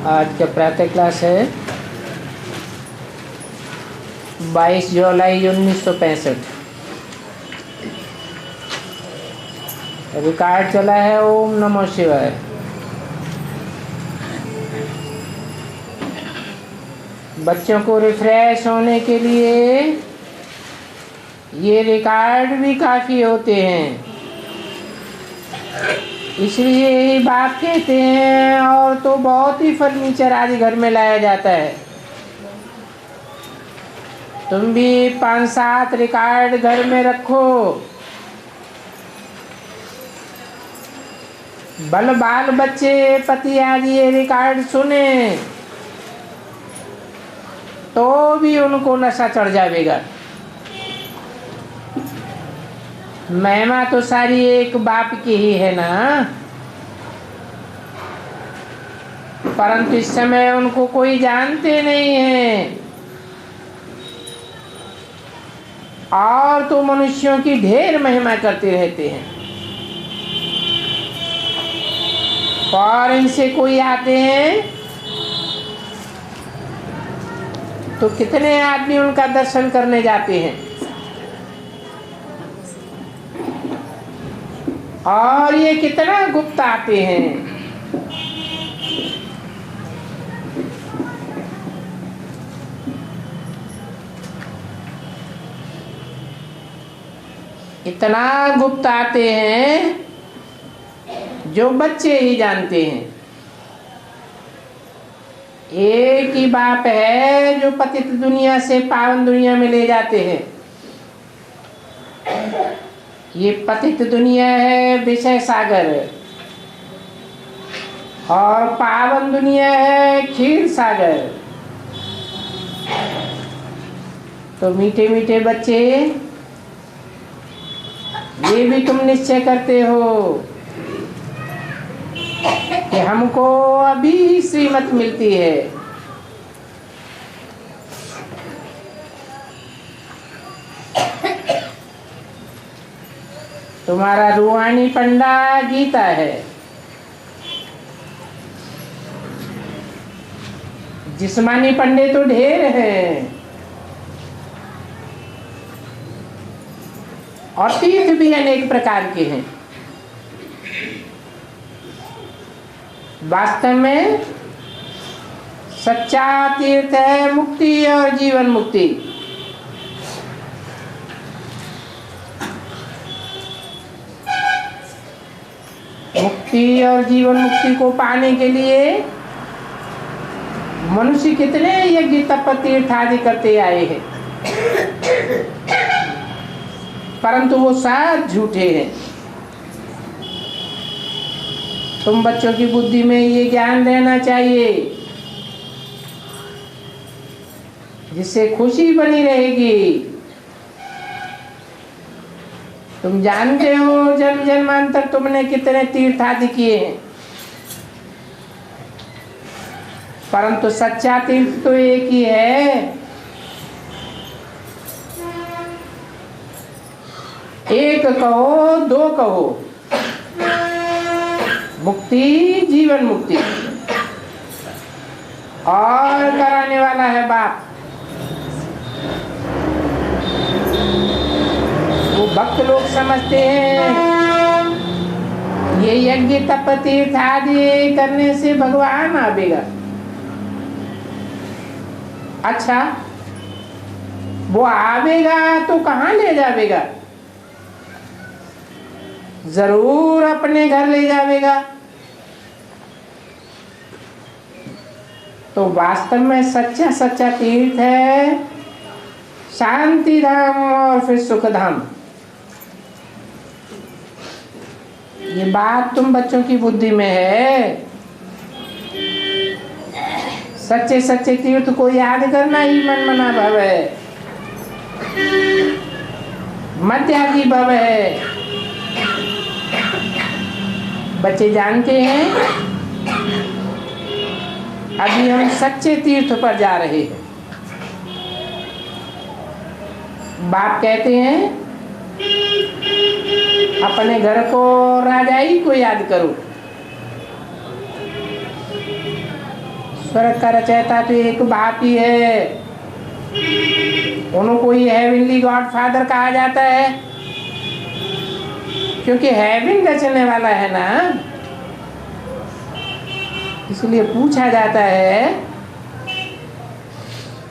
आज का प्रातः क्लास है 22 जुलाई 1965। रिकॉर्ड चला है ओम नमः शिवाय। बच्चों को रिफ्रेश होने के लिए ये रिकॉर्ड भी काफ़ी होते हैं, इसलिए यही बात कहते हैं। और तो बहुत ही फर्नीचर आदि घर में लाया जाता है। तुम भी 5-7 रिकॉर्ड घर में रखो। बाल बच्चे पति आदि ये रिकॉर्ड सुने तो भी उनको नशा चढ़ जाएगा। महिमा तो सारी एक बाप की ही है ना, परंतु इस समय उनको कोई जानते नहीं है। और तो मनुष्यों की ढेर महिमा करते रहते हैं, और इनसे कोई आते हैं तो कितने आदमी उनका दर्शन करने जाते हैं। और ये कितना गुप्त आते हैं। इतना गुप्त आते हैं जो बच्चे ही जानते हैं। एक ही बाप है जो पतित दुनिया से पावन दुनिया में ले जाते हैं। ये पतित दुनिया है विषय सागर, और पावन दुनिया है क्षीर सागर। तो मीठे मीठे बच्चे, ये भी तुम निश्चय करते हो कि हमको अभी श्रीमत मिलती है। तुम्हारा रूहानी पंडा गीता है, जिस्मानी पंडे तो ढेर हैं, और तीर्थ भी अनेक प्रकार के हैं। वास्तव में सच्चा तीर्थ है मुक्ति और जीवन मुक्ति। मुक्ति और जीवन मुक्ति को पाने के लिए मनुष्य कितने यज्ञ तप तीर्थ आदि करते आए हैं, परंतु वो सब झूठे हैं। तुम बच्चों की बुद्धि में ये ज्ञान रहना चाहिए, जिससे खुशी बनी रहेगी। तुम जानते हो जन्म जन्मांतर तुमने कितने तीर्थ आदि किए हैं, परंतु सच्चा तीर्थ तो एक ही है। एक कहो दो कहो, मुक्ति जीवन मुक्ति, और कराने वाला है बाप। वो भक्त लोग समझते हैं ये यज्ञ तप तीर्थ आदि करने से भगवान आवेगा। अच्छा, वो आवेगा तो कहाँ ले जावेगा? जरूर अपने घर ले जावेगा। तो वास्तव में सच्चा सच्चा तीर्थ है शांति धाम और फिर सुख धाम। ये बात तुम बच्चों की बुद्धि में है। सच्चे सच्चे तीर्थ को याद करना ही मन मना भव है, मध्यागी भव है। बच्चे जानते हैं अभी हम सच्चे तीर्थ पर जा रहे हैं। बाप कहते हैं अपने घर को राजाई को याद करो। स्वर्ग का रचयिता तो एक बाप ही है, उनको ही हेवनली गॉड फादर कहा जाता है, क्योंकि हेवन रचने वाला है ना। इसलिए पूछा जाता है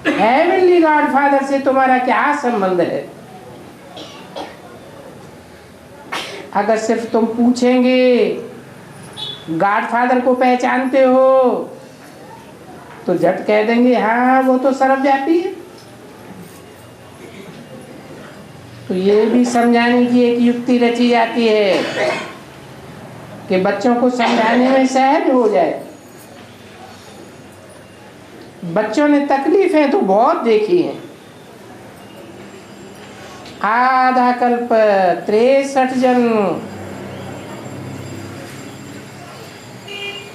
हेवनली गॉड फादर से तुम्हारा क्या संबंध है। अगर सिर्फ तुम पूछेंगे गॉड फादर को पहचानते हो तो झट कह देंगे हाँ वो तो सर्वव्यापी है। तो ये भी समझाने की एक युक्ति रची जाती है कि बच्चों को समझाने में सहज हो जाए। बच्चों ने तकलीफें तो बहुत देखी हैं। आधा कल्प 63 जन्म,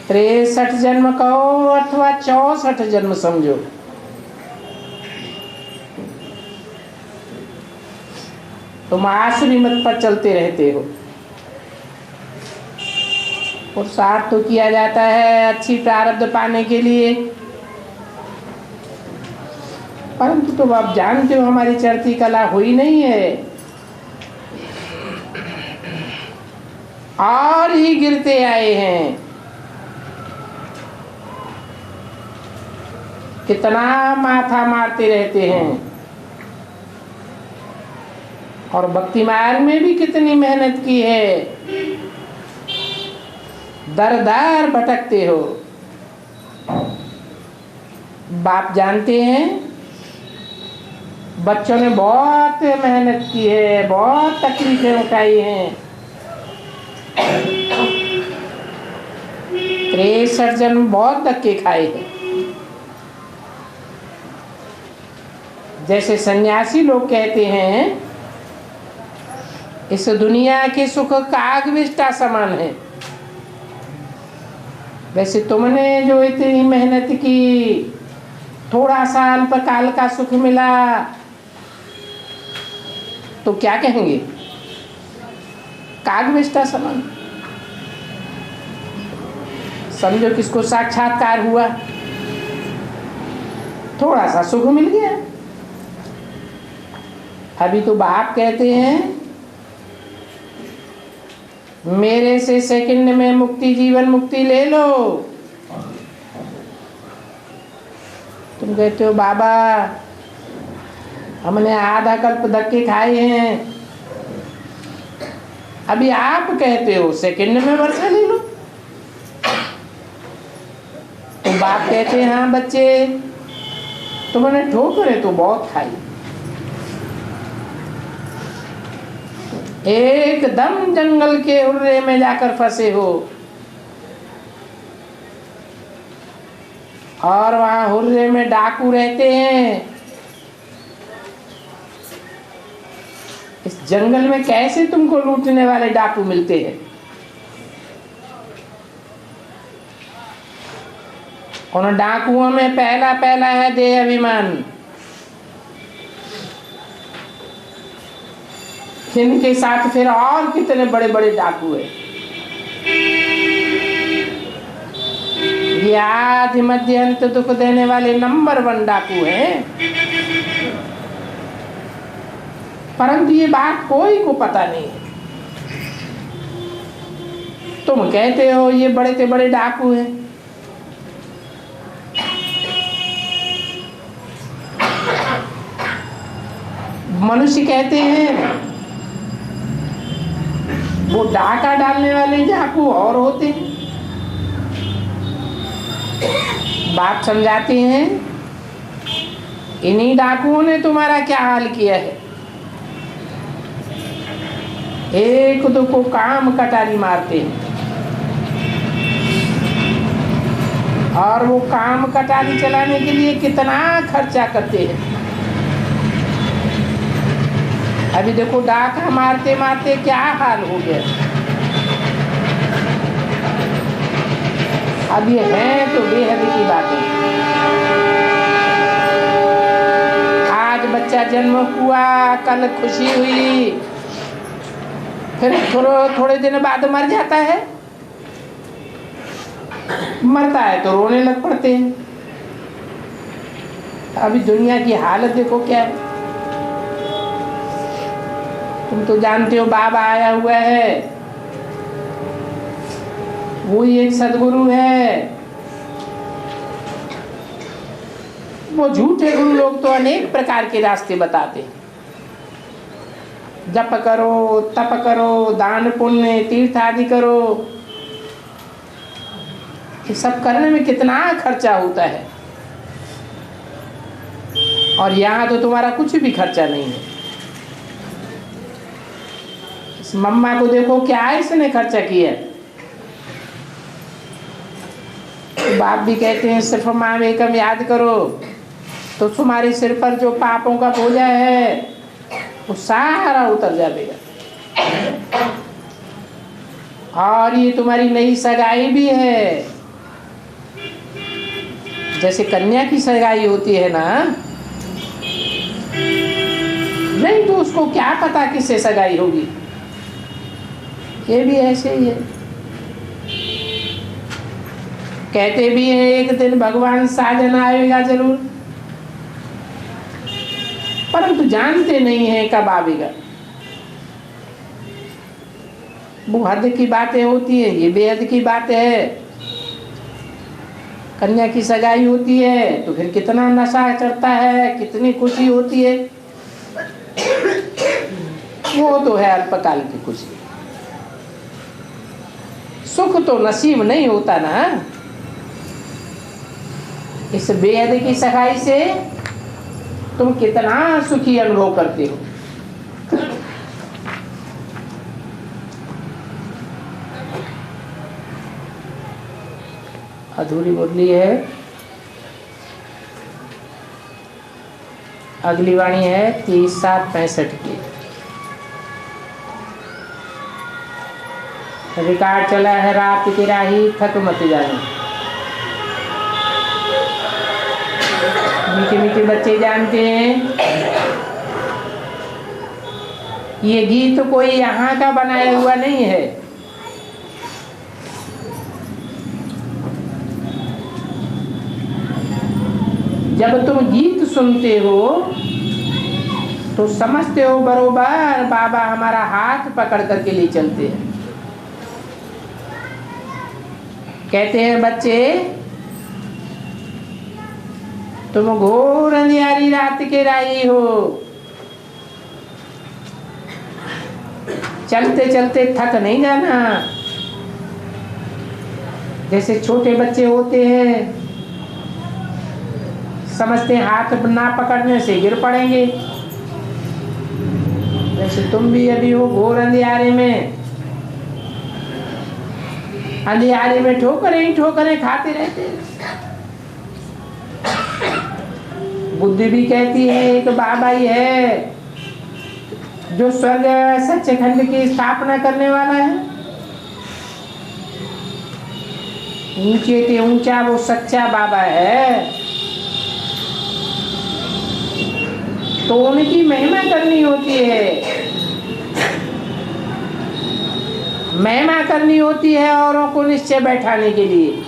63 जन्म कहो अथवा 64 जन्म समझो, तुम आसुरी मत पर चलते रहते हो। पुरुषार्थ तो किया जाता है अच्छी प्रारब्ध पाने के लिए, परंतु तो आप जानते हो हमारी चढ़ती कला हुई नहीं है, और ही गिरते आए हैं। कितना माथा मारते रहते हैं, और भक्ति मार्ग में भी कितनी मेहनत की है, दर दर भटकते हो। बाप जानते हैं बच्चों ने बहुत मेहनत की है, बहुत तकलीफें उठाई हैं। 63 जन्म बहुत धक्के खाए हैं। जैसे सन्यासी लोग कहते हैं इस दुनिया के सुख कागविष्टा समान है, वैसे तुमने जो इतनी मेहनत की, थोड़ा सा अल्पकाल का सुख मिला तो क्या कहेंगे? कागविष्टा समान। समझो किसको साक्षात्कार हुआ, थोड़ा सा सुख मिल गया। अभी तो बाप कहते हैं मेरे से सेकंड में मुक्ति, जीवन मुक्ति ले लो। तुम कहते हो बाबा हमने आधा कल्प धक्के खाए हैं, अभी आप कहते हो सेकंड में वर्षा ले लो। तो बाप कहते हैं हाँ बच्चे तुमने ठोकरें तो बहुत खाई, एकदम जंगल के उर्रे में जाकर फंसे हो, और वहां हुर्रे में डाकू रहते हैं। इस जंगल में कैसे तुमको लूटने वाले डाकू मिलते हैं? उन डाकुओं में पहला पहला है देह अभिमान। इनके साथ फिर और कितने बड़े बड़े डाकू है। ये आदि मध्य अंत दुख देने वाले नंबर 1 डाकू हैं। परंतु ये बात कोई को पता नहीं है। तुम कहते हो ये बड़े से बड़े डाकू हैं। मनुष्य कहते हैं वो डाका डालने वाले डाकू और होते हैं। बात समझाते हैं इन्हीं डाकुओं ने तुम्हारा क्या हाल किया है। एक दो को काम कटारी मारते हैं, और वो काम कटारी चलाने के लिए कितना खर्चा करते हैं। अभी देखो डाका मारते मारते क्या हाल हो गया। अब ये है तो बेहद की बातें। आज बच्चा जन्म हुआ, कल खुशी हुई, फिर थोड़े दिन बाद मर जाता है। मरता है तो रोने लग पड़ते हैं। अभी दुनिया की हालत देखो क्या है। तुम तो जानते हो बाबा आया हुआ है, वो ही एक सदगुरु है। वो झूठे गुरु लोग तो अनेक प्रकार के रास्ते बताते हैं, जप करो, तप करो, दान पुण्य तीर्थ आदि करो। ये सब करने में कितना खर्चा होता है, और यहाँ तो तुम्हारा कुछ भी खर्चा नहीं है। इस मम्मा को देखो क्या इसने खर्चा किया। तो बाप भी कहते हैं सिर्फ माँ एकम याद करो तो तुम्हारे सिर पर जो पापों का बोझा है वो सारा उतर जाएगा। और ये तुम्हारी नई सगाई भी है। जैसे कन्या की सगाई होती है ना, नहीं तो उसको क्या पता किससे सगाई होगी, ये भी ऐसे ही है। कहते भी हैं एक दिन भगवान साजन आएगा जरूर, परंतु जानते नहीं है कब आएगा। वो हद की बातें होती है, ये बेहद की बात है। कन्या की सगाई होती है तो फिर कितना नशा चढ़ता है, कितनी खुशी होती है। वो तो है अल्पकाल की खुशी, सुख तो नसीब नहीं होता ना। इस बेहद की सगाई से तुम कितना सुखी अनुभव करते हो। अधूरी मुरली है, अगली वाणी है 30/7/65 की। रिकॉर्ड चला है रात की राही थक मत जाना। मीठे मीठे बच्चे जानते हैं ये गीत कोई यहाँ का बनाया हुआ नहीं है। जब तुम गीत सुनते हो तो समझते हो बरोबर बाबा हमारा हाथ पकड़ करके ले चलते हैं। कहते हैं बच्चे तुम घोर अंधियारी रात के राही हो, चलते चलते थक नहीं जाना। जैसे छोटे बच्चे होते हैं समझते हैं हाथ ना पकड़ने से गिर पड़ेंगे, वैसे तुम भी अभी हो घोर अंधियारे में। अंधियारे में ठोकरें ही ठोकरें खाते रहते। बुद्धि भी कहती है एक बाबा ही है जो स्वर्ग सच्चेखंड की स्थापना करने वाला है। ऊंचे से ऊंचा वो सच्चा बाबा है, तो उनकी महिमा करनी होती है। महिमा करनी होती है औरों को निश्चय बैठाने के लिए।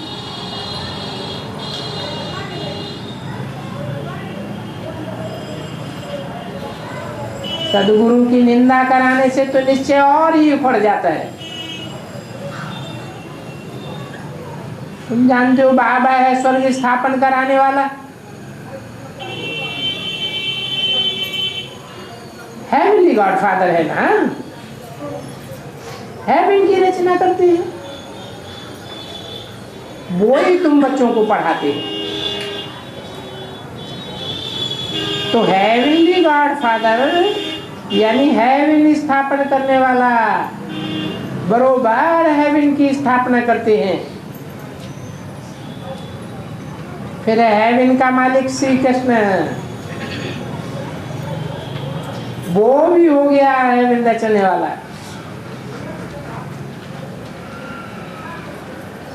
सदगुरु की निंदा कराने से तो निश्चय और ही उखड़ जाता है। तुम जानते हो बाबा है स्वर्ग स्थापन कराने वाला, हेवनली गॉडफादर है ना, हेवन की रचना करते हैं, वो ही तुम बच्चों को पढ़ाते हो। तो हेवनली गॉडफादर यानी हेवन स्थापन करने वाला बरोबर हेवन की स्थापना करते हैं। फिर हेवन का मालिक श्री कृष्ण, वो भी हो गया हेवन रचने वाला।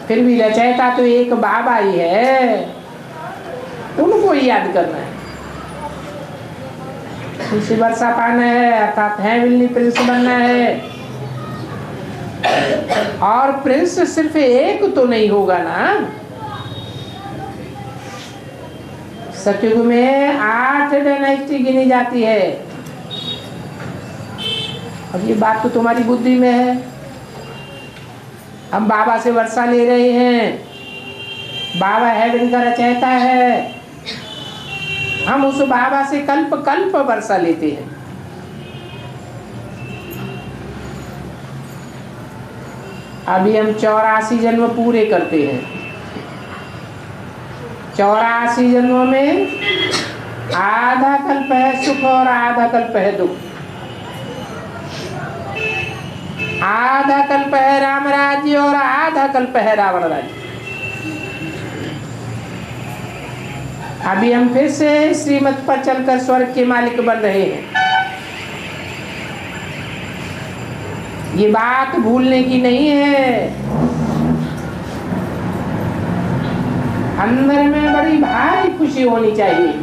फिर भी रचयिता तो एक बाबा ही है, उनको ही याद करना है। खुशी वर्षा पाना है अर्थात हेवनली प्रिंस बनना है। और प्रिंस सिर्फ एक तो नहीं होगा ना, सतयुग में 8 डायनेस्टी गिनी जाती है। अब ये बात तो तुम्हारी बुद्धि में है। हम बाबा से वर्षा ले रहे हैं, बाबा हेवन का रचयिता है, हम उस बाबा से कल्प कल्प वर्षा लेते हैं। अभी हम 84 जन्म पूरे करते हैं। 84 जन्मों में आधा कल्प है सुख और आधा कल्प है दुख। आधा कल्प है राम राज्य और आधा कल्प है रावण राज्य। अभी हम फिर से श्रीमत पर चलकर स्वर्ग के मालिक बन रहे हैं। ये बात भूलने की नहीं है। अंदर में बड़ी भारी खुशी होनी चाहिए।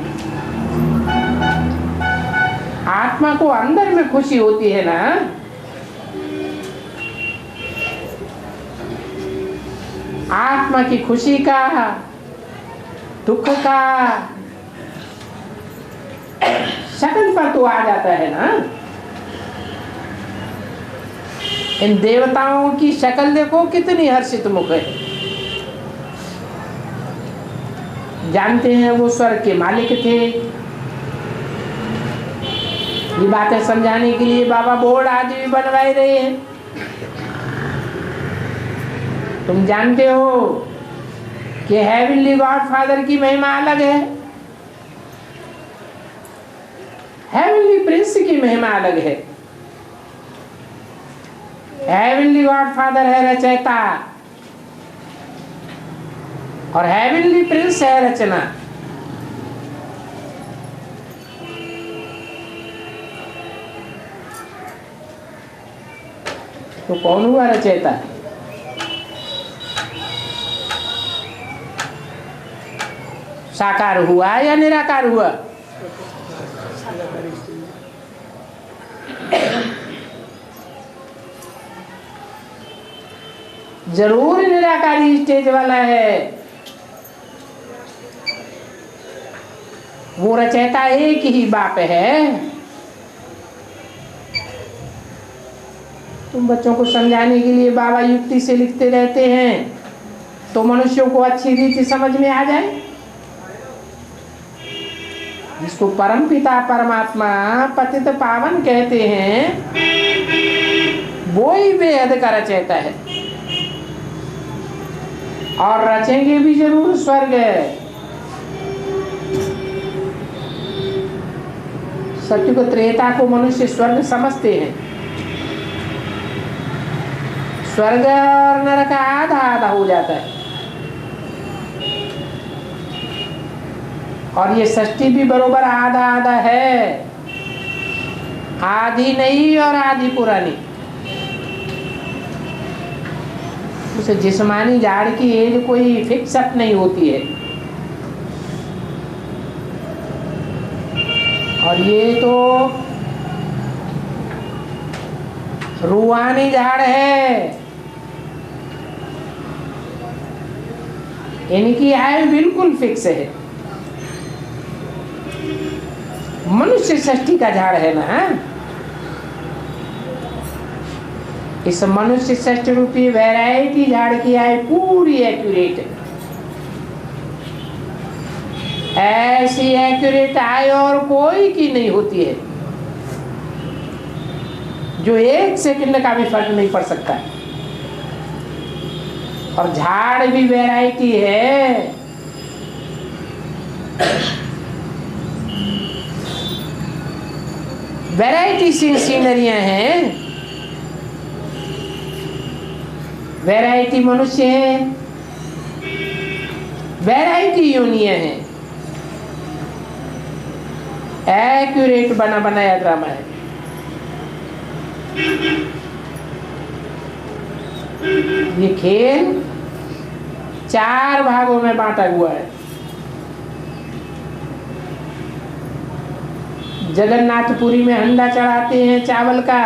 आत्मा को अंदर में खुशी होती है ना, आत्मा की खुशी का, दुख का शकल पर तो आ जाता है ना। इन देवताओं की शक्ल देखो कितनी हर्षित मुख है। जानते हैं वो स्वर्ग के मालिक थे। ये बातें समझाने के लिए बाबा बोर्ड आदि भी बनवाए रहे हैं। तुम जानते हो कि हेवनली गॉड फादर की महिमा अलग है, हेवनली प्रिंस की महिमा अलग है। हेवनली गॉड फादर है रचयिता और हेवनली प्रिंस है रचना। तो कौन हुआ रचयिता? साकार हुआ या निराकार हुआ? जरूर निराकारी स्टेज वाला है। वो रचयिता एक ही बाप है। तुम बच्चों को समझाने के लिए बाबा युक्ति से लिखते रहते हैं तो मनुष्यों को अच्छी रीति समझ में आ जाए। जिसको परम पिता परमात्मा पतित पावन कहते हैं वो ही बेहद का रचयिता है और रचेंगे भी जरूर स्वर्ग। सत्युग त्रेता को मनुष्य स्वर्ग समझते हैं। स्वर्ग और नरक आधा आधा हो जाता है। और ये सृष्टि भी बरोबर आधा आधा है, आधी नई और आधी पुरानी। उसे जिस्मानी झाड़ की एज कोई फिक्स अप नहीं होती है। और ये तो रूहानी झाड़ है, इनकी आयु बिल्कुल फिक्स है। मनुष्य सृष्टि का झाड़ है ना। इस मनुष्य सृष्टि रूपी वैरायटी झाड़ की आयु पूरी एक्यूरेट है। ऐसी एक्यूरेट आयु और कोई की नहीं होती है, जो 1 सेकंड का भी फर्क नहीं पड़ सकता है। और झाड़ भी वैरायटी है। वैरायटी सीनरियां हैं, वैरायटी मनुष्य हैं, वैरायटी योनियां हैं। एक्यूरेट बना बनाया ड्रामा है। ये खेल 4 भागों में बांटा हुआ है। जगन्नाथपुरी में हंडा चढ़ाते हैं चावल का,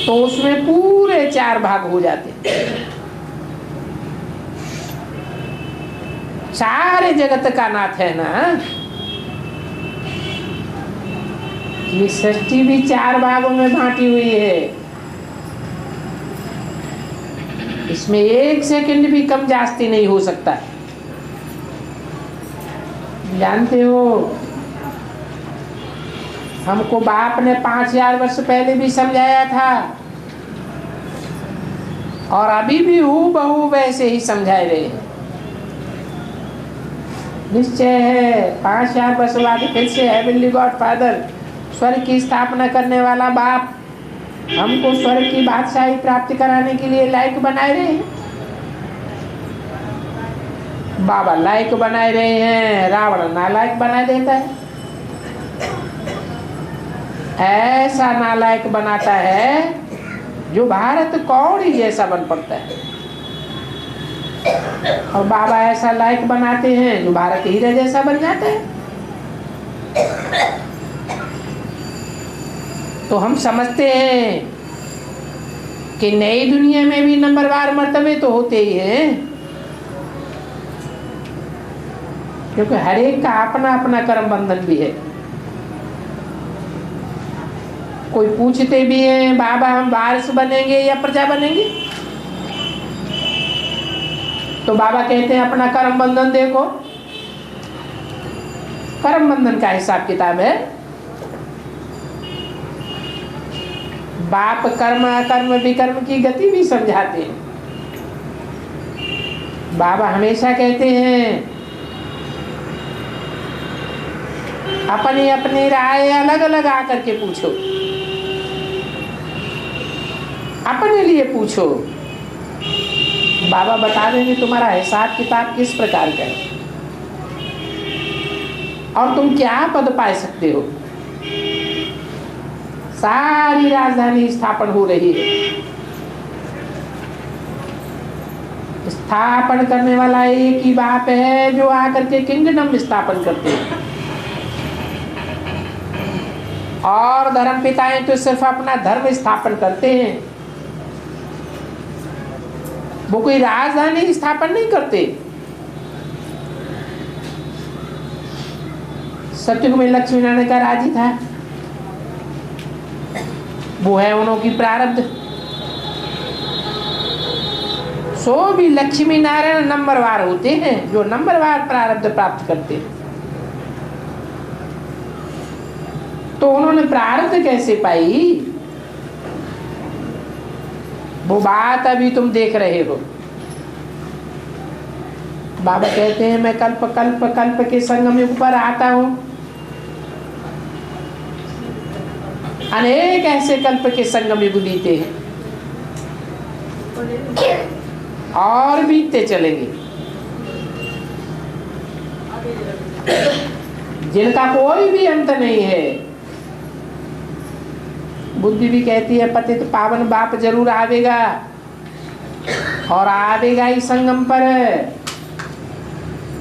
तो उसमें पूरे 4 भाग हो जाते हैं। सारे जगत का नाथ है ना। ये सृष्टि भी 4 भागों में बांटी हुई है, इसमें 1 सेकंड भी कम जास्ती नहीं हो सकता। जानते हो, हमको बाप ने 5000 वर्ष पहले भी समझाया था और अभी भी हूबहू वैसे ही समझाए रहे हैं। निश्चय है 5000 वर्ष बाद फिर से हेवनली गॉड फादर, स्वर्ग की स्थापना करने वाला बाप, हमको स्वर्ग की बादशाही प्राप्त कराने के लिए लायक बनाए रहे हैं। बाबा लायक बनाए रहे हैं, रावण नालायक बना देता है। ऐसा नालायक बनाता है जो भारत कौड़ी जैसा बन पड़ता है, और बाबा ऐसा लायक बनाते हैं जो भारत हीरे जैसा बन जाता है। तो हम समझते हैं कि नई दुनिया में भी नंबरवार मर्तबे तो होते ही हैं, क्योंकि हर एक का अपना अपना कर्म बंधन भी है। कोई पूछते भी हैं, बाबा हम वारिस बनेंगे या प्रजा बनेंगे? तो बाबा कहते हैं अपना कर्म बंधन देखो। कर्म बंधन का हिसाब किताब है। बाप कर्म अकर्म विकर्म की गति भी समझाते हैं। बाबा हमेशा कहते हैं अपनी अपनी राय अलग अलग आकर के पूछो, अपने लिए पूछो, बाबा बता देंगे तुम्हारा हिसाब किताब किस प्रकार का है और तुम क्या पद पा सकते हो। सारी राजधानी स्थापन हो रही है। स्थापन करने वाला एक ही बाप है जो आकर के किंगडम स्थापन करते हैं, और धर्म पिताएं तो सिर्फ अपना धर्म स्थापन करते हैं, वो कोई राजधानी स्थापन नहीं करते। सतयुग में लक्ष्मी नारायण का राज्य था, वो है उन्होंने की प्रारब्ध। सो भी लक्ष्मी नारायण नंबरवार होते हैं जो नंबरवार प्रारब्ध प्राप्त करते हैं। तो उन्होंने प्रारब्ध कैसे पाई, वो बात अभी तुम देख रहे हो। बाबा कहते हैं मैं कल्प कल्प कल्प के संगम युग पर आता हूं, अनेक ऐसे कल्प के संगम युग बीते हैं और बीतते चलेंगे, जिनका कोई भी अंत नहीं है। बुद्धि भी कहती है पतित पावन बाप जरूर आवेगा, और आवेगा ही संगम पर,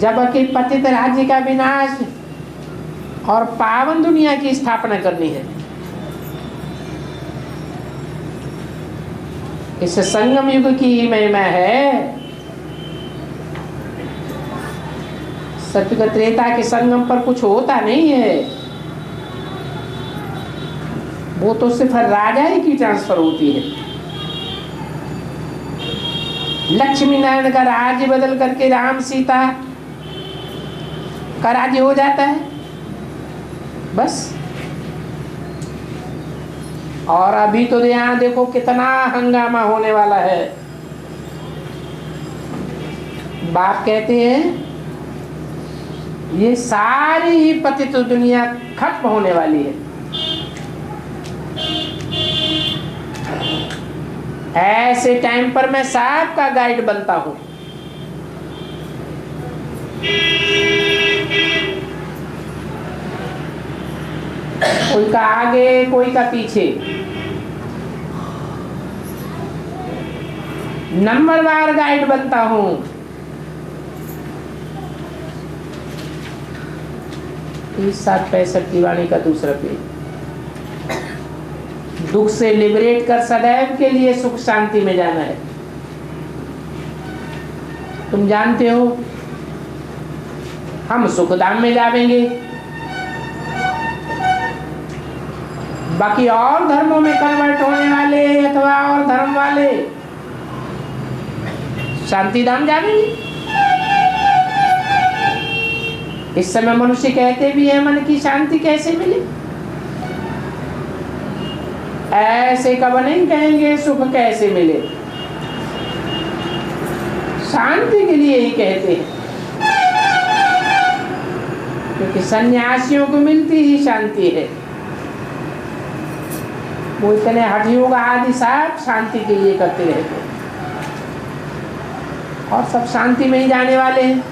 जबकि पतित राज्य का विनाश और पावन दुनिया की स्थापना करनी है। इस संगम युग की ही महिमा है। सतयुग त्रेता के संगम पर कुछ होता नहीं है, वो तो सिर्फ राजा ही की ट्रांसफर होती है। लक्ष्मी नारायण का राज्य बदल करके राम सीता का राज्य हो जाता है बस। और अभी तो यहाँ देखो कितना हंगामा होने वाला है। बाप कहते हैं ये सारी ही पतित दुनिया खत्म होने वाली है। ऐसे टाइम पर मैं सबका गाइड बनता हूं। कोई का आगे कोई का पीछे, नंबरवार गाइड बनता हूं। 30-65 की वाणी का दूसरा पेज। दुख से लिबरेट कर सदैव के लिए सुख शांति में जाना है। तुम जानते हो हम सुखधाम में जावेंगे। बाकी और धर्मों में कन्वर्ट होने वाले अथवा और धर्म वाले शांति धाम जावेंगे। इस समय मनुष्य कहते भी है मन की शांति कैसे मिले। ऐसे कब नहीं कहेंगे सुख कैसे मिले, शांति के लिए ही कहते हैं, क्योंकि सन्यासियों को मिलती ही शांति है। वो इतने हठ योग आदि सब शांति के लिए करते रहते हैं और सब शांति में ही जाने वाले हैं।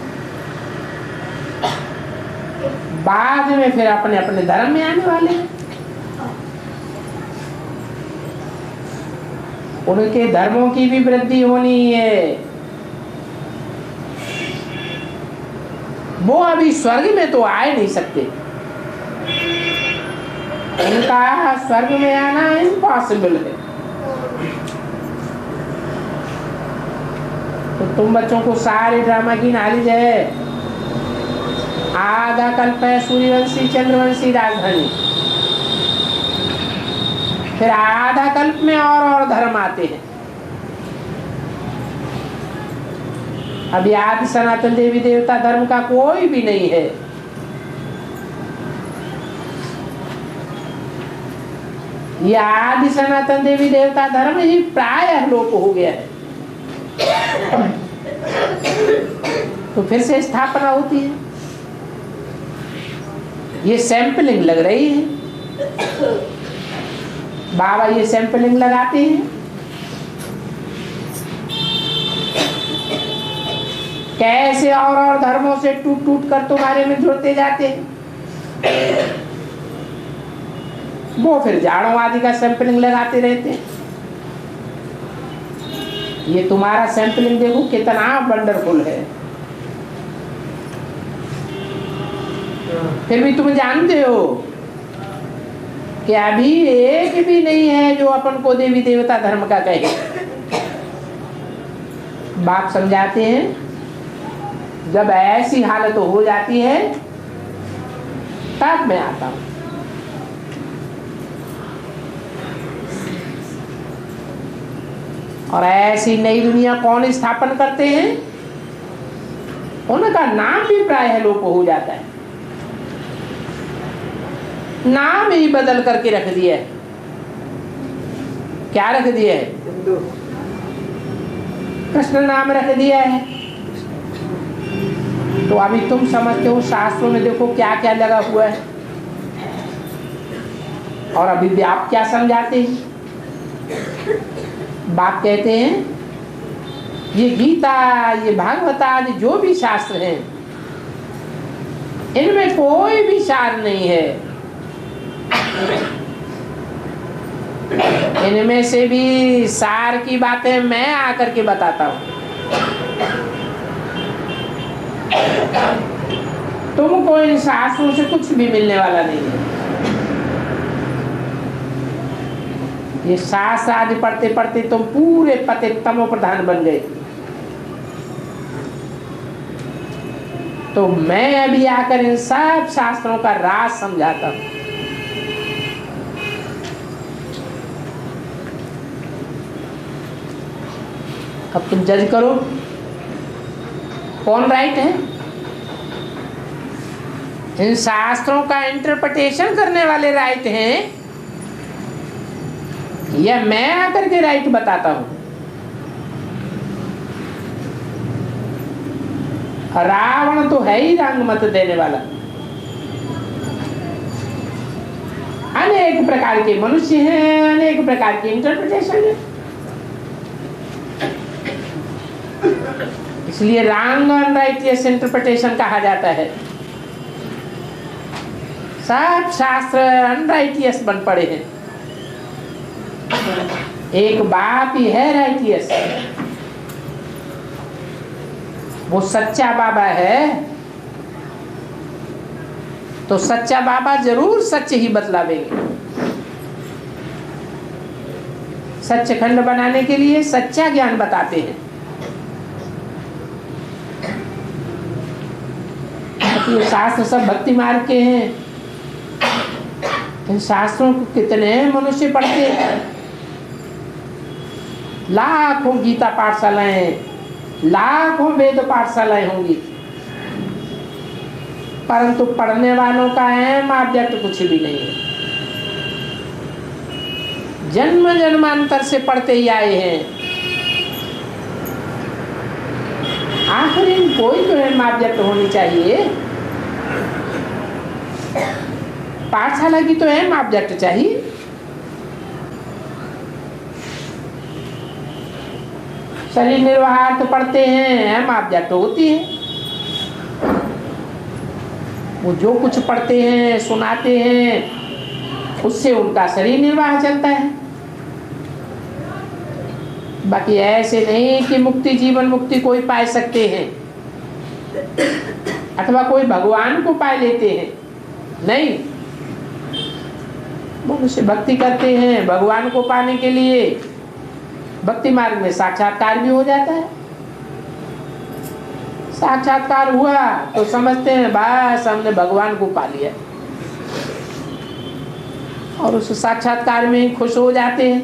बाद में फिर अपने अपने धर्म में आने वाले हैं। उनके धर्मों की भी वृद्धि होनी है। वो अभी स्वर्ग में तो आ नहीं सकते, उनका स्वर्ग में आना इम्पॉसिबल है। तो तुम बच्चों को सारे ड्रामा की नॉलेज है। आधा कल्प है सूर्यवंशी चंद्रवंशी राजधानी, फिर आधा कल्प में और धर्म आते हैं। अभी आदि सनातन देवी देवता धर्म का कोई भी नहीं है। ये आदि सनातन देवी देवता धर्म ही प्रायः लोप हो गया है। तो फिर से स्थापना होती है। ये सैंपलिंग लग रही है, बाबा ये सैंपलिंग लगाते हैं। कैसे और धर्मों से टूट टूट कर तुम्हारे में जुड़ते जाते हैं। वो फिर जाड़ों आदि का सैंपलिंग लगाते रहते हैं। ये तुम्हारा सैंपलिंग देखो कितना वंडरफुल है। फिर भी तुम जानते हो कि अभी एक भी नहीं है जो अपन को देवी देवता धर्म का कहे। बाप समझाते हैं जब ऐसी हालत हो जाती है तब मैं आता हूं। और ऐसी नई दुनिया कौन स्थापन करते हैं, उनका नाम भी प्रायः लोप हो जाता है। नाम ही बदल करके रख दिया है। क्या रख दिया है? कृष्ण नाम रख दिया है। तो अभी तुम समझते हो शास्त्रों में देखो क्या क्या लगा हुआ है। और अभी भी आप क्या समझाते हैं? बाप कहते हैं ये गीता, ये भागवत आदि जो भी शास्त्र हैं, इनमें कोई भी सार नहीं है। इनमें से भी सार की बातें मैं आकर के बताता हूं। तुमको इन शास्त्रों से कुछ भी मिलने वाला नहीं है। ये शास्त्र आदि पढ़ते पढ़ते तुम पूरे पतित तमो प्रधान बन गए। तो मैं अभी आकर इन सब शास्त्रों का राज समझाता हूं। अब तुम जज करो कौन राइट है। इन शास्त्रों का इंटरप्रिटेशन करने वाले राइट हैं या मैं आकर के राइट बताता हूं। रावण तो है ही रंग मत देने वाला। अनेक प्रकार के मनुष्य हैं, अनेक प्रकार की इंटरप्रिटेशन है। इसलिए रॉन्ग अनराइटियस इंटरप्रिटेशन कहा जाता है। सब शास्त्र अनराइटियस बन पड़े हैं। एक बाप ही है राइटियस, वो सच्चा बाबा है। तो सच्चा बाबा जरूर सच ही बतलावेंगे। सच्चखंड बनाने के लिए सच्चा ज्ञान बताते हैं। ये शास्त्र सब भक्ति मार्ग के हैं। इन शास्त्रों को कितने मनुष्य पढ़ते हैं। लाखों गीता पाठशालाएं, लाखों वेद पाठशालाएं होंगी, परंतु पढ़ने वालों का अहम ऑब्जेक्ट कुछ भी नहीं है। जन्म जन्मांतर से पढ़ते ही आए हैं, आखिर इन कोई तो अहम ऑब्जेक्ट होनी चाहिए। पाठशाला की तो अहम ऑब्जेक्ट चाहिए। शरीर निर्वाह तो पढ़ते हैं, अहम ऑब्जेक्ट होती है। वो जो कुछ पढ़ते हैं, सुनाते हैं, उससे उनका शरीर निर्वाह चलता है। बाकी ऐसे नहीं कि मुक्ति, जीवन मुक्ति कोई पा सकते हैं अथवा कोई भगवान को पा लेते हैं। नहीं, मनुष्य भक्ति करते हैं भगवान को पाने के लिए। भक्ति मार्ग में साक्षात्कार भी हो जाता है। साक्षात्कार हुआ तो समझते हैं बस हमने भगवान को पा लिया, और उस साक्षात्कार में खुश हो जाते हैं।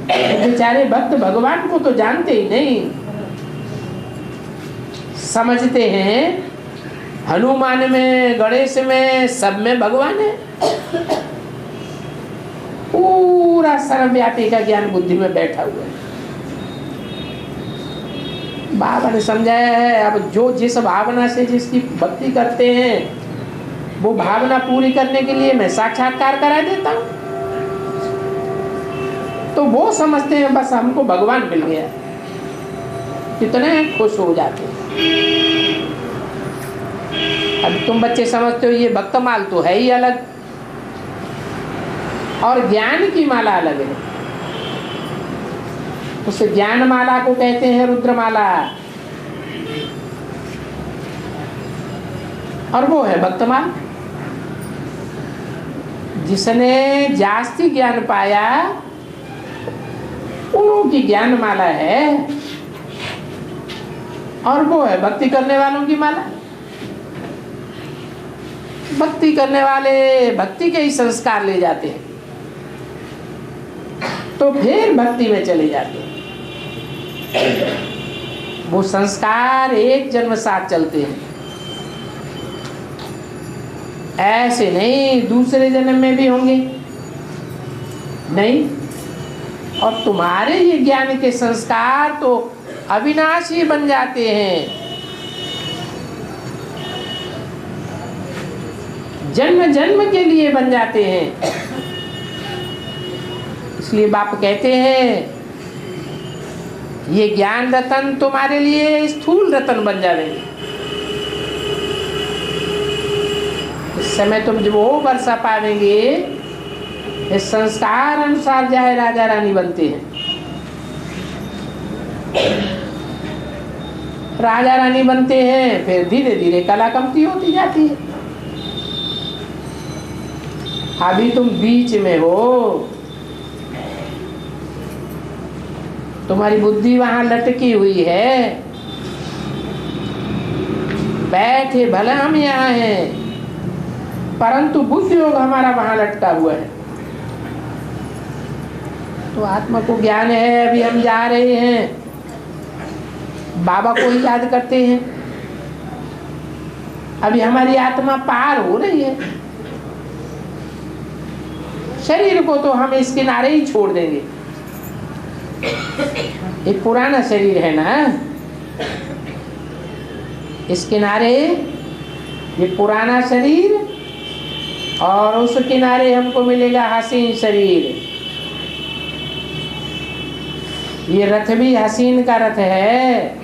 बेचारे भक्त भगवान को तो जानते ही नहीं। समझते हैं हनुमान में, गणेश में, सब में भगवान है। पूरा सर्वव्यापी का ज्ञान बुद्धि में बैठा हुआ है। बाबा ने समझाया है, अब जो जिस भावना से जिसकी भक्ति करते हैं वो भावना पूरी करने के लिए मैं साक्षात्कार करा देता हूँ, तो वो समझते हैं बस हमको भगवान मिल गया, कितने खुश हो जाते हैं। अब तुम बच्चे समझते हो ये भक्त माल तो है ही अलग, और ज्ञान की माला अलग है। उस ज्ञान माला को कहते हैं रुद्रमाला, और वो है भक्तमाल। जिसने जास्ती ज्ञान पाया उनकी ज्ञान माला है, और वो है भक्ति करने वालों की माला। भक्ति करने वाले भक्ति के ही संस्कार ले जाते हैं, तो फिर भक्ति में चले जाते हैं। वो संस्कार एक जन्म साथ चलते हैं, ऐसे नहीं दूसरे जन्म में भी होंगे नहीं। और तुम्हारे ये ज्ञान के संस्कार तो अविनाशी बन जाते हैं, जन्म जन्म के लिए बन जाते हैं। इसलिए बाप कहते हैं ये ज्ञान रतन तुम्हारे लिए स्थूल रतन बन जाएंगे। इस समय तुम जो वो वर्षा पाएंगे, इस संस्कार अनुसार जाए राजा रानी बनते हैं। राजा रानी बनते हैं, फिर धीरे धीरे कला कमती होती जाती है। अभी तुम बीच में हो, तुम्हारी बुद्धि वहां लटकी हुई है। बैठे भले हम यहाँ हैं, परंतु बुद्धि योग हमारा वहां लटका हुआ है। तो आत्मा को ज्ञान है, अभी हम जा रहे हैं, बाबा को ही याद करते हैं। अभी हमारी आत्मा पार हो रही है, शरीर को तो हम इस किनारे ही छोड़ देंगे। ये पुराना शरीर है ना, इस किनारे ये पुराना शरीर, और उस किनारे हमको मिलेगा हसीन शरीर। ये रथ भी हसीन का रथ है,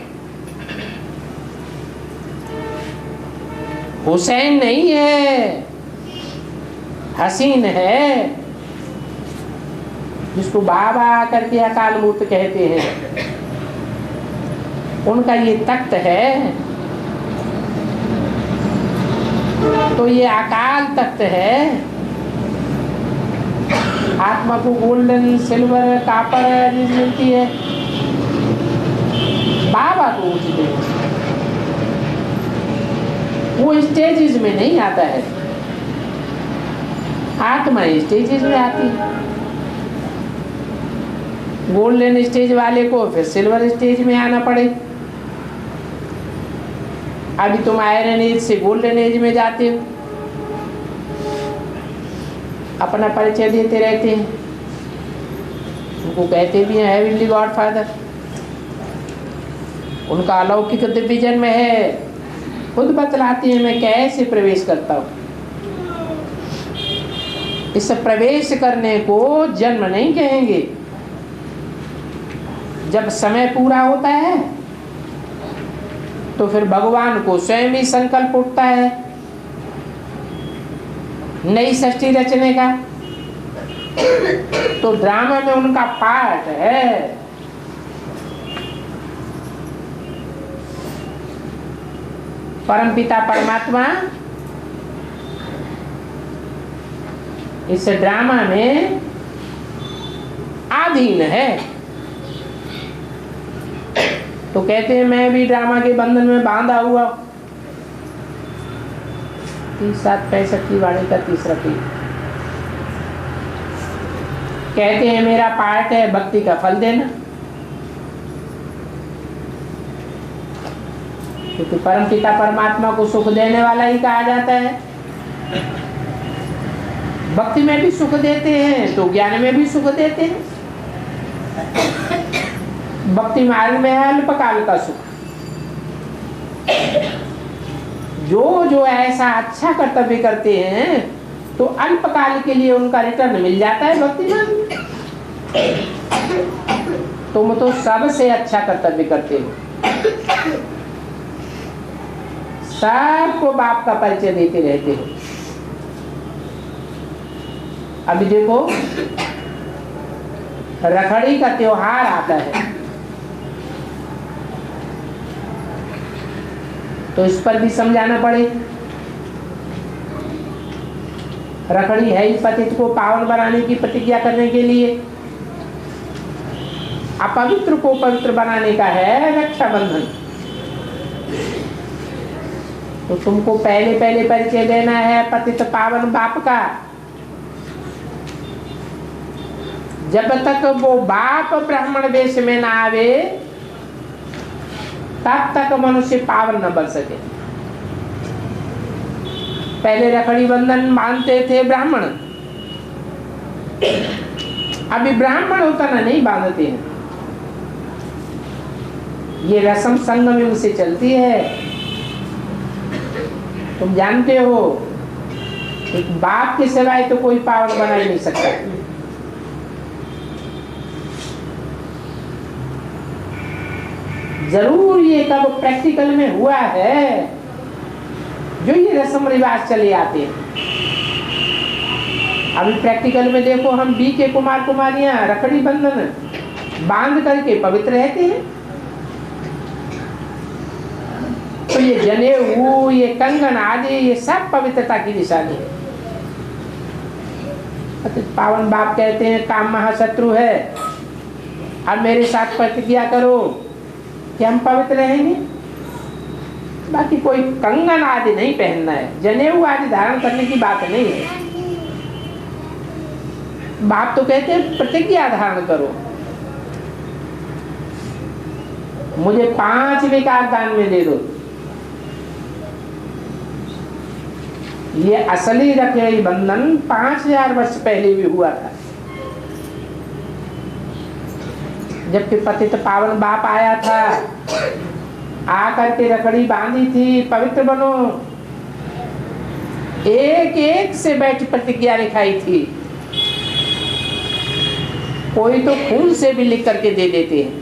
हुसैन नहीं है, हसीन है, जिसको बाबा आकर के अकाल मूर्त कहते हैं। उनका ये तख्त है, तो ये अकाल तख्त है। आत्मा को गोल्डन, सिल्वर, कापर मिलती है, बाबा को उचित है। वो स्टेजेस में नहीं आता है, आत्मा स्टेजेस में आती है। गोल्डन स्टेज वाले को फिर सिल्वर स्टेज में आना पड़े। अभी तुम आयरन एज से गोल्डन एज में जाते हो, अपना परिचय देते रहते हैं, उनको कहते भी हैं हेवनली गॉड फादर। उनका अलौकिक दिव्य जन्म है, खुद बतलाती हैं मैं कैसे प्रवेश करता हूँ। इस प्रवेश करने को जन्म नहीं कहेंगे। जब समय पूरा होता है तो फिर भगवान को स्वयं ही संकल्प उठता है नई सृष्टि रचने का। तो ड्रामा में उनका पार्ट है। परमपिता परमात्मा इस ड्रामा में अधीन है। तो कहते हैं मैं भी ड्रामा के बंधन में बांधा हुआ। 30-65 की वाणी का तीसरा पी कहते हैं मेरा पार्ट है भक्ति का फल देना, क्योंकि परमपिता परमात्मा को सुख देने वाला ही कहा जाता है। भक्ति में भी सुख देते हैं तो ज्ञान में भी सुख देते हैं। भक्ति मार्ग में है अल्पकाल का सुख। जो ऐसा अच्छा कर्तव्य करते हैं तो अल्पकाल के लिए उनका रिटर्न मिल जाता है भक्ति मार्ग में। तुम तो सबसे अच्छा कर्तव्य करते हो, सबको बाप का परिचय देते रहते हो। अभी देखो रखड़ी का त्योहार आता है तो इस पर भी समझाना पड़े। रखड़ी है ही पतित को पावन बनाने की प्रतिज्ञा करने के लिए, अपवित्र को पवित्र बनाने का है रक्षाबंधन। तो तुमको पहले परिचय देना है पतित पावन बाप का। जब तक वो बाप ब्राह्मण वेश में ना आवे तब तक मनुष्य पावन न बन सके। पहले रखड़ी बंधन बांधते थे ब्राह्मण, अभी ब्राह्मण उतना नहीं बांधते हैं। ये रस्म संगम युग से चलती है। तुम जानते हो एक बाप के सिवाय तो कोई पावन बना ही नहीं सकता। जरूर ये कब प्रैक्टिकल में हुआ है जो ये रस्म रिवाज चले आते हैं। अभी प्रैक्टिकल में देखो हम बी के कुमार कुमारियां रखड़ी बंधन बांध करके पवित्र रहते हैं। तो ये जनेऊ, ये कंगन आदि ये सब पवित्रता की निशानी है। पावन बाप कहते हैं काम महाशत्रु है, अब मेरे साथ प्रतिज्ञा करो कि हम पवित्र रहेंगे। बाकी कोई कंगन आदि नहीं पहनना है, जनेऊ आदि धारण करने की बात नहीं है। बाप तो कहते हैं प्रतिज्ञा धारण करो। मुझे 5 विकार दान में दे दो। ये असली रखड़ी बंधन 5000 वर्ष पहले भी हुआ था, जबकि पतित पावन बाप आया था, आकर के रखड़ी बांधी थी पवित्र बनो। एक एक से बैठ प्रतिज्ञा लिखाई थी। कोई तो खून से भी लिख करके दे देते हैं।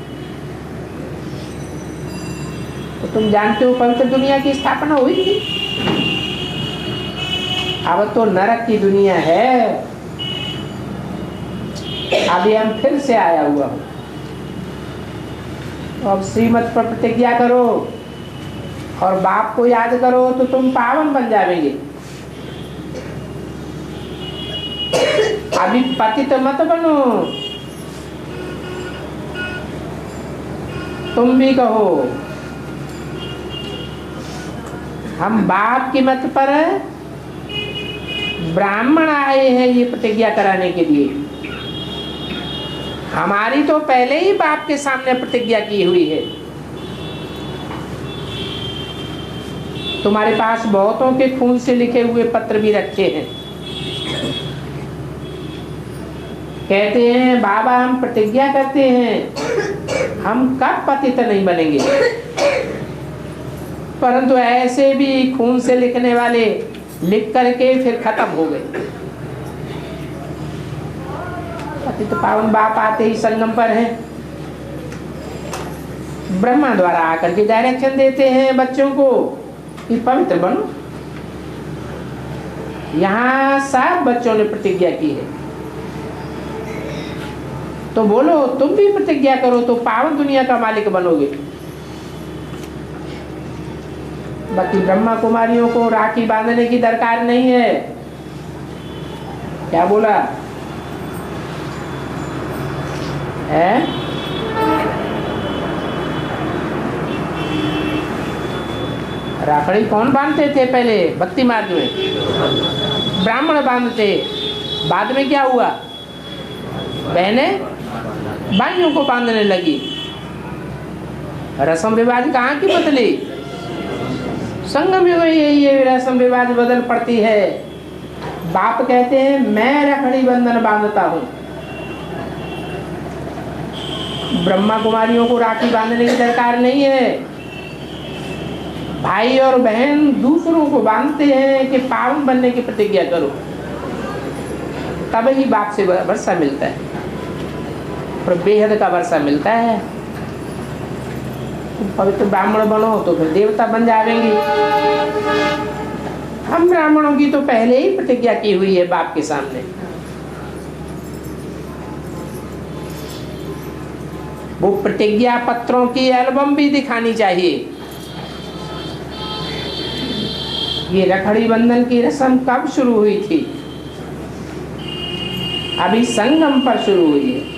तो तुम जानते हो पवित्र दुनिया की स्थापना हुई थी। अब तो नरक की दुनिया है। अभी हम फिर से आया हुआ हूं। अब श्रीमत पर प्रतिज्ञा करो और बाप को याद करो तो तुम पावन बन जाओगे। अभी पतित मत बनो। तुम भी कहो हम बाप की मत पर ब्राह्मण आए हैं ये प्रतिज्ञा कराने के लिए। हमारी तो पहले ही बाप के सामने प्रतिज्ञा की हुई है। तुम्हारे पास बहुतों के खून से लिखे हुए पत्र भी रखे हैं। कहते हैं बाबा हम प्रतिज्ञा करते हैं हम कब पतित नहीं बनेंगे, परंतु ऐसे भी खून से लिखने वाले लिख करके फिर खत्म हो गए। पतित पावन बाप आते ही संगम पर है, ब्रह्मा द्वारा आकर के डायरेक्शन देते हैं बच्चों को कि पवित्र बनो। यहाँ सब बच्चों ने प्रतिज्ञा की है, तो बोलो तुम भी प्रतिज्ञा करो तो पावन दुनिया का मालिक बनोगे। बाकी ब्रह्मा कुमारियों को राखी बांधने की दरकार नहीं है। क्या बोला है? राखड़ी कौन बांधते थे पहले भक्ति मार्ग में? ब्राह्मण बांधते। बाद में क्या हुआ? बहनें भाइयों को बांधने लगी। रस्म रिवाज कहाँ की बदली? संगम युग ये रस्म रिवाज बदल पड़ती है। बाप कहते हैं मैं रखड़ी बंधन बांधता हूँ। ब्रह्मा कुमारियों को राखी बांधने की दरकार नहीं है। भाई और बहन दूसरों को बांधते हैं कि पावन बनने की प्रतिज्ञा करो, तब ही बाप से वर्षा मिलता है और बेहद का वर्षा मिलता है। तुम पवित्र ब्राह्मण बनो तो फिर देवता बन जाएंगे। हम ब्राह्मणों की तो पहले ही प्रतिज्ञा की हुई है बाप के सामने। वो प्रतिज्ञा पत्रों की एल्बम भी दिखानी चाहिए। ये रखड़ी बंधन की रस्म कब शुरू हुई थी? अभी संगम पर शुरू हुई है।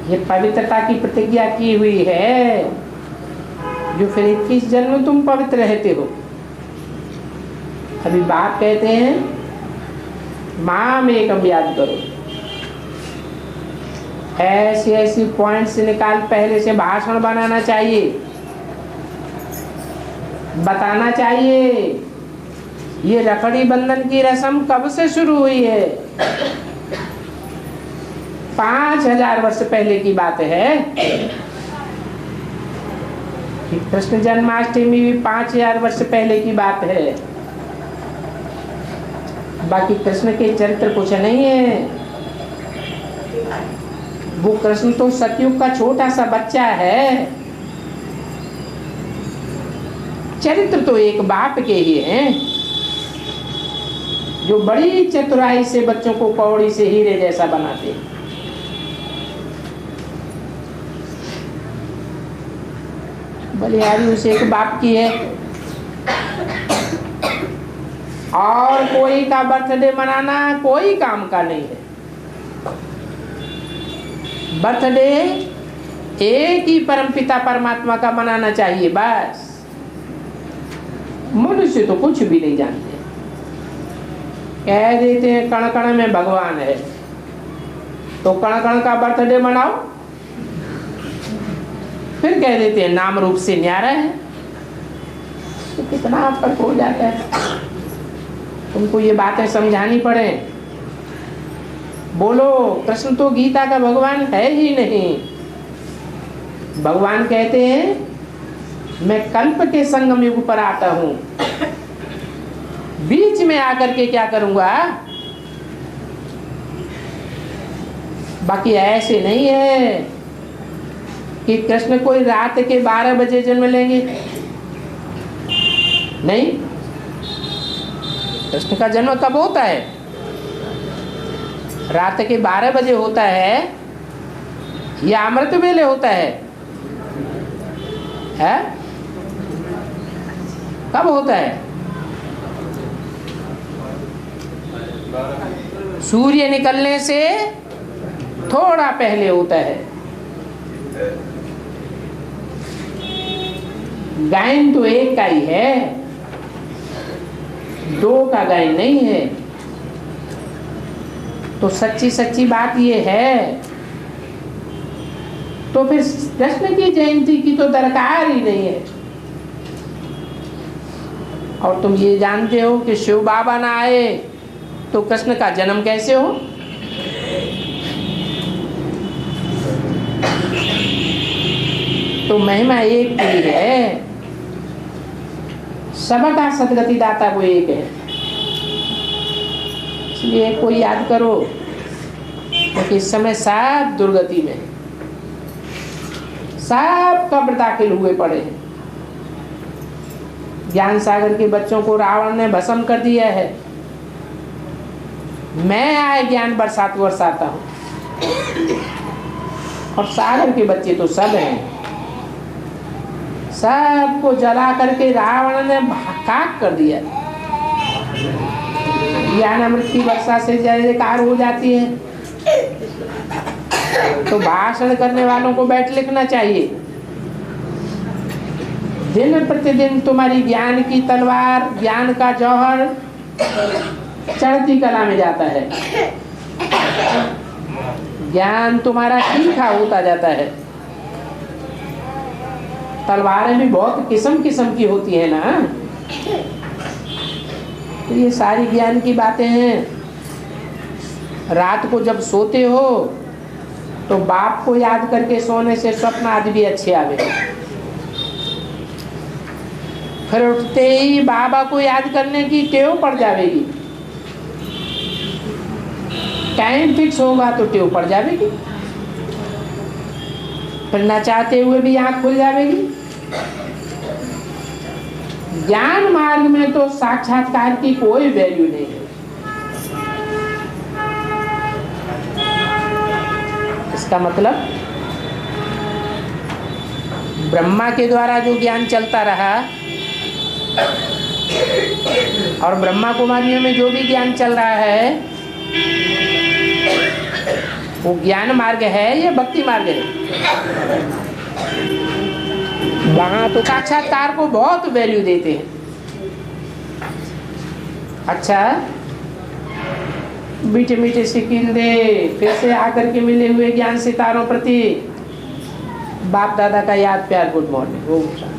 ये पवित्रता की प्रतिज्ञा की हुई है जो फिर 21 जन्म तुम पवित्र रहते हो। अभी बाप कहते हैं माम एकम याद करो। ऐसी ऐसी पॉइंट्स निकाल पहले से भाषण बनाना चाहिए, बताना चाहिए ये रखड़ी बंधन की रस्म कब से शुरू हुई है। 5000 वर्ष पहले की बात है। कृष्ण जन्माष्टमी भी 5000 वर्ष पहले की बात है। बाकी कृष्ण के चरित्र कुछ नहीं है। वो कृष्ण तो सतयुग का छोटा सा बच्चा है। चरित्र तो एक बाप के ही हैं जो बड़ी चतुराई से बच्चों को कौड़ी से हीरे जैसा बनाते हैं। बलिहारी उस एक बाप की है। और कोई का बर्थडे मनाना कोई काम का नहीं है। बर्थडे एक ही परमपिता परमात्मा का मनाना चाहिए बस। मनुष्य तो कुछ भी नहीं जानते। कह देते हैं कण कण में भगवान है, तो कण कण का बर्थडे मनाओ। फिर कह देते हैं नाम रूप से न्यारा है। तो कितना फर्क हो जाता है। तुमको ये बातें समझानी पड़े। बोलो कृष्ण तो गीता का भगवान है ही नहीं। भगवान कहते हैं मैं कल्प के संगम युग पर आता हूं, बीच में आकर के क्या करूंगा। बाकी ऐसे नहीं है कि कृष्ण कोई रात के 12 बजे जन्म लेंगे। नहीं, कृष्ण का जन्म कब होता है? रात के 12 बजे होता है या अमृत वेले होता है? कब होता है? सूर्य निकलने से थोड़ा पहले होता है। गायन तो एक का ही है, दो का गायन नहीं है। तो सच्ची सच्ची बात ये है, तो फिर कृष्ण की जयंती की तो दरकार ही नहीं है। और तुम ये जानते हो कि शिव बाबा ना आए तो कृष्ण का जन्म कैसे हो? तो महिमा एक की है, सबका सदगति दाता वो एक है। इसलिए कोई याद करो, क्योंकि इस समय सब दुर्गति में, सब कब्र दाखिल हुए पड़े हैं। ज्ञान सागर के बच्चों को रावण ने भस्म कर दिया है। मैं आए ज्ञान बरसाता हूँ, और सागर के बच्चे तो सब हैं। सबको जला करके रावण ने खाक कर दिया। ज्ञान अमृत की वर्षा से जयकार हो जाती है। तो भाषण करने वालों को बैठ लिखना चाहिए। दिन प्रतिदिन तुम्हारी ज्ञान की तलवार, ज्ञान का जौहर चढ़ती कला में जाता है। ज्ञान तुम्हारा तीखा होता जाता है। तलवारें भी बहुत किस्म किस्म की होती है ना। तो ये सारी ज्ञान की बातें हैं। रात को जब सोते हो तो बाप को याद करके सोने से स्वप्न आदि भी अच्छे आवे। फिर उठते ही बाबा को याद करने की टेव पड़ जाएगी। टाइम फिक्स होगा तो टेव पड़ जाएगी। फिर न चाहते हुए भी आँख खुल जाएगी। ज्ञान मार्ग में तो साक्षात्कार की कोई वैल्यू नहीं है। इसका मतलब ब्रह्मा के द्वारा जो ज्ञान चलता रहा और ब्रह्मा कुमारियों में जो भी ज्ञान चल रहा है, वो ज्ञान मार्ग है या भक्ति मार्ग है? वहां तो साक्षात्कार को बहुत वैल्यू देते हैं। अच्छा, मीठे मीठे सिकिल दे फिर से आकर के मिले हुए ज्ञान सितारों प्रति बाप दादा का याद प्यार, गुड मॉर्निंग।